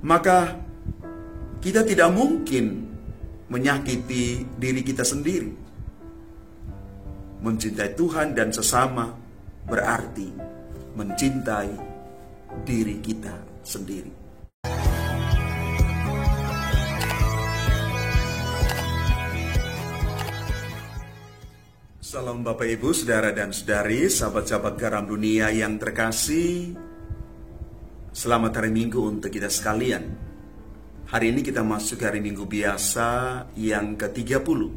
maka kita tidak mungkin menyakiti diri kita sendiri. Mencintai Tuhan dan sesama berarti mencintai diri kita sendiri. Salam Bapak Ibu, Saudara dan Saudari, sahabat-sahabat garam dunia yang terkasih. Selamat hari Minggu untuk kita sekalian. Hari ini kita masuk hari Minggu biasa yang ke-30.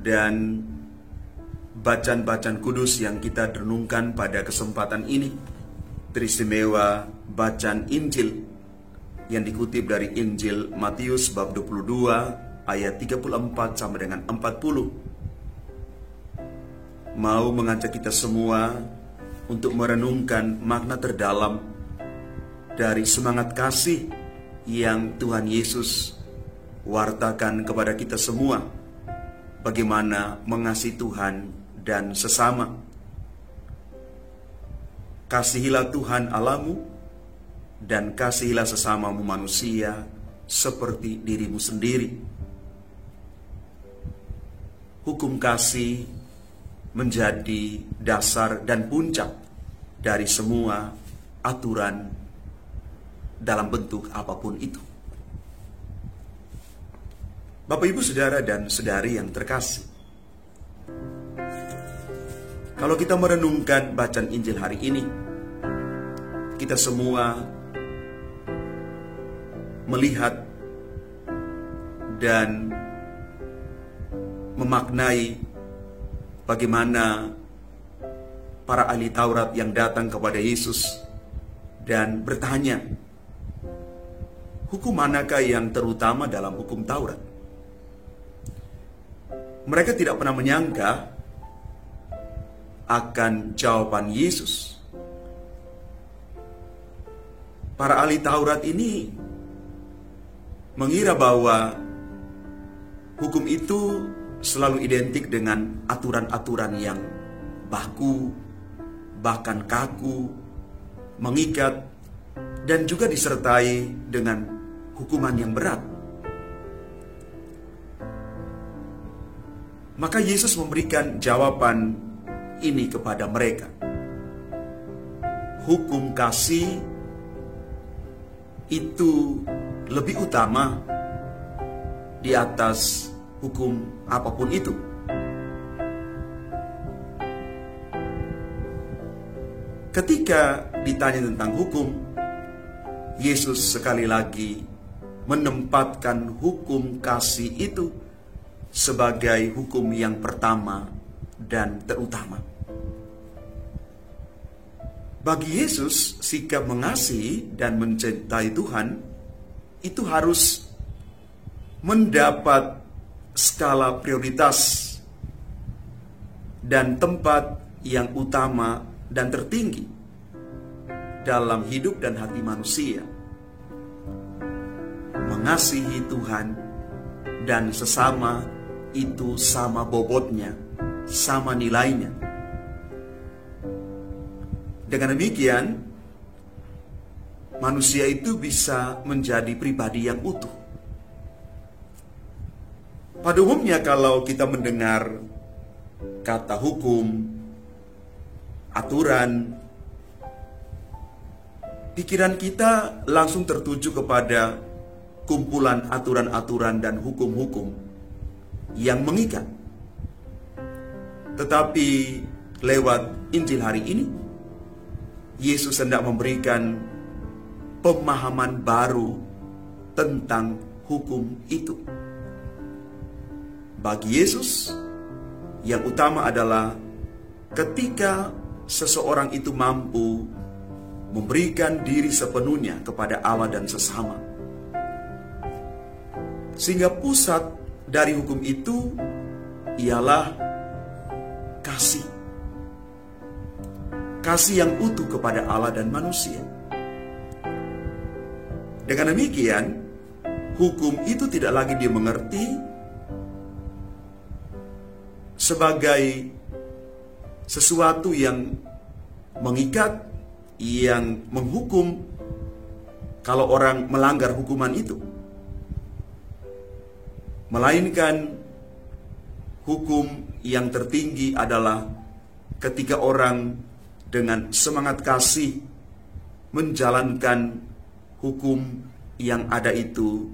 Dan bacaan-bacaan kudus yang kita renungkan pada kesempatan ini teristimewa bacaan Injil yang dikutip dari Injil Matius bab 22 ayat 34 sampai dengan 40. Mau mengajak kita semua untuk merenungkan makna terdalam dari semangat kasih yang Tuhan Yesus wartakan kepada kita semua, bagaimana mengasihi Tuhan dan sesama. Kasihilah Tuhan Allahmu dan kasihilah sesamamu manusia seperti dirimu sendiri. Hukum kasih menjadi dasar dan puncak dari semua aturan dalam bentuk apapun itu. Bapak, Ibu, Saudara dan Saudari yang terkasih, kalau kita merenungkan bacaan Injil hari ini, kita semua melihat dan memaknai bagaimana para ahli Taurat yang datang kepada Yesus dan bertanya, hukum manakah yang terutama dalam hukum Taurat? Mereka tidak pernah menyangka akan jawaban Yesus. Para ahli Taurat ini mengira bahwa hukum itu selalu identik dengan aturan-aturan yang baku, bahkan kaku, mengikat, dan juga disertai dengan hukuman yang berat. Maka Yesus memberikan jawaban ini kepada mereka. Hukum kasih itu lebih utama di atas hukum apapun itu. Ketika ditanya tentang hukum, Yesus sekali lagi menempatkan hukum kasih itu sebagai hukum yang pertama dan terutama. Bagi Yesus, sikap mengasihi dan mencintai Tuhan itu harus mendapat skala prioritas dan tempat yang utama dan tertinggi dalam hidup dan hati manusia. Mengasihi Tuhan dan sesama itu sama bobotnya, sama nilainya. Dengan demikian, manusia itu bisa menjadi pribadi yang utuh. Pada umumnya kalau kita mendengar kata hukum, aturan, pikiran kita langsung tertuju kepada kumpulan aturan-aturan dan hukum-hukum yang mengikat. Tetapi lewat Injil hari ini, Yesus hendak memberikan pemahaman baru tentang hukum itu. Bagi Yesus, yang utama adalah ketika seseorang itu mampu memberikan diri sepenuhnya kepada Allah dan sesama, sehingga pusat dari hukum itu ialah kasih. Kasih yang utuh kepada Allah dan manusia. Dengan demikian, hukum itu tidak lagi dimengerti sebagai sesuatu yang mengikat, yang menghukum kalau orang melanggar hukuman itu, melainkan hukum yang tertinggi adalah ketika orang dengan semangat kasih menjalankan hukum yang ada itu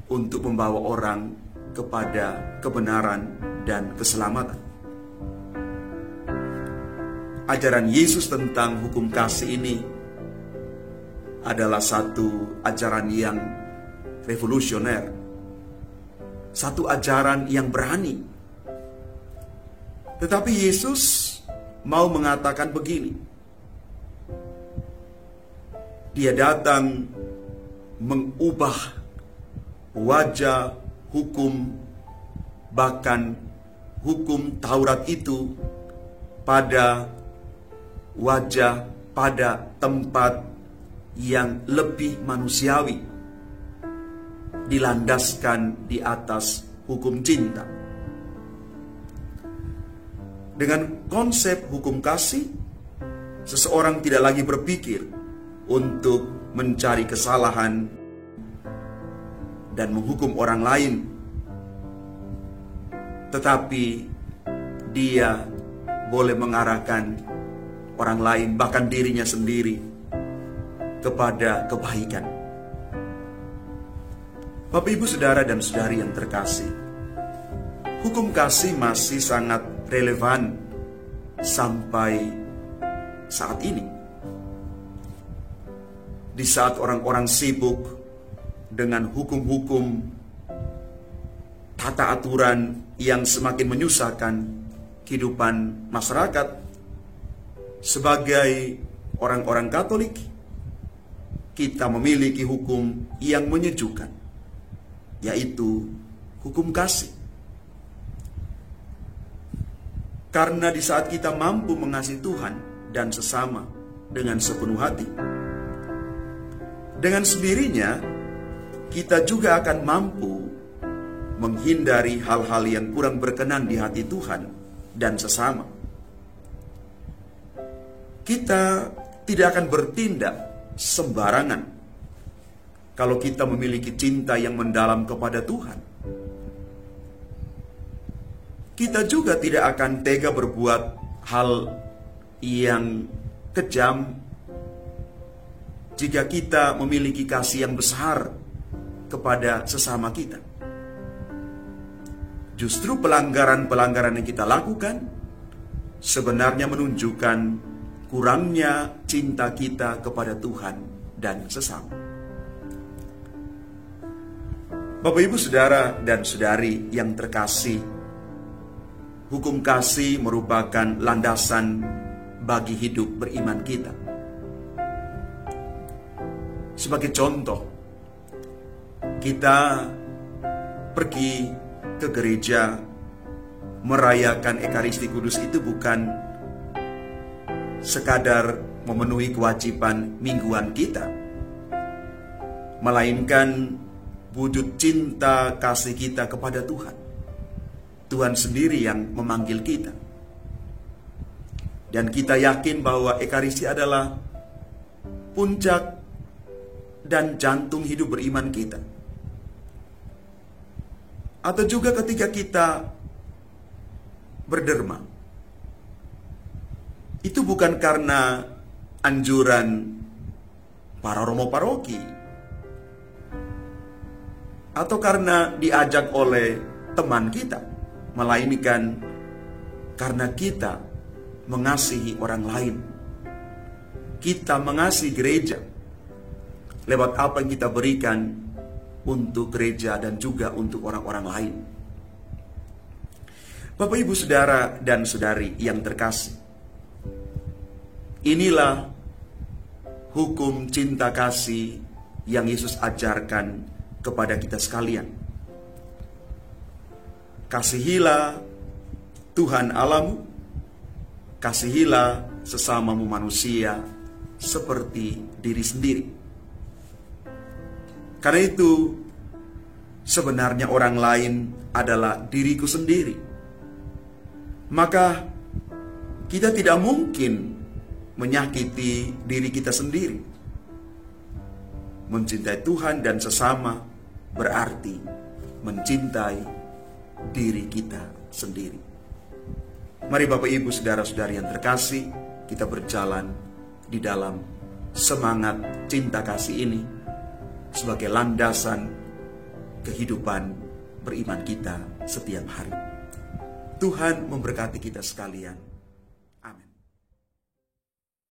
untuk membawa orang kepada kebenaran dan keselamatan. Ajaran Yesus tentang hukum kasih ini adalah satu ajaran yang revolusioner, satu ajaran yang berani. Tetapi Yesus mau mengatakan begini, Dia datang mengubah wajah hukum, bahkan hukum Taurat itu pada wajah, pada tempat yang lebih manusiawi, dilandaskan di atas hukum cinta. Dengan konsep hukum kasih, seseorang tidak lagi berpikir untuk mencari kesalahan dan menghukum orang lain, tetapi dia boleh mengarahkan orang lain, bahkan dirinya sendiri, kepada kebaikan. Bapak, Ibu, Saudara, dan Saudari yang terkasih, hukum kasih masih sangat relevan sampai saat ini. Di saat orang-orang sibuk dengan hukum-hukum, tata aturan yang semakin menyusahkan kehidupan masyarakat, sebagai orang-orang Katolik, kita memiliki hukum yang menyejukkan, yaitu hukum kasih. Karena di saat kita mampu mengasihi Tuhan dan sesama dengan sepenuh hati, dengan sendirinya kita juga akan mampu menghindari hal-hal yang kurang berkenan di hati Tuhan dan sesama. Kita tidak akan bertindak sembarangan kalau kita memiliki cinta yang mendalam kepada Tuhan. Kita juga tidak akan tega berbuat hal yang kejam jika kita memiliki kasih yang besar kepada sesama kita. Justru pelanggaran-pelanggaran yang kita lakukan sebenarnya menunjukkan kurangnya cinta kita kepada Tuhan dan sesama. Bapak, Ibu, Saudara, dan Saudari yang terkasih, hukum kasih merupakan landasan bagi hidup beriman kita. Sebagai contoh, kita pergi ke gereja merayakan Ekaristi Kudus itu bukan sekadar memenuhi kewajiban mingguan kita, melainkan wujud cinta kasih kita kepada Tuhan. Tuhan sendiri yang memanggil kita. Dan kita yakin bahwa Ekaristi adalah puncak dan jantung hidup beriman kita. Atau juga ketika kita berderma, itu bukan karena anjuran para romo paroki, atau karena diajak oleh teman kita, melainkan karena kita mengasihi orang lain. Kita mengasihi gereja lewat apa yang kita berikan untuk gereja dan juga untuk orang-orang lain. Bapak, Ibu, Saudara, dan Saudari yang terkasih, inilah hukum cinta kasih yang Yesus ajarkan kepada kita sekalian. Kasihilah Tuhan Allahmu, kasihilah sesamamu manusia seperti diri sendiri. Karena itu, sebenarnya orang lain adalah diriku sendiri. Maka kita tidak mungkin menyakiti diri kita sendiri. mencintai Tuhan dan sesama berarti mencintai diri kita sendiri. Mari Bapak Ibu saudara-saudari yang terkasih, kita berjalan di dalam semangat cinta kasih ini sebagai landasan kehidupan beriman kita setiap hari. Tuhan memberkati kita sekalian.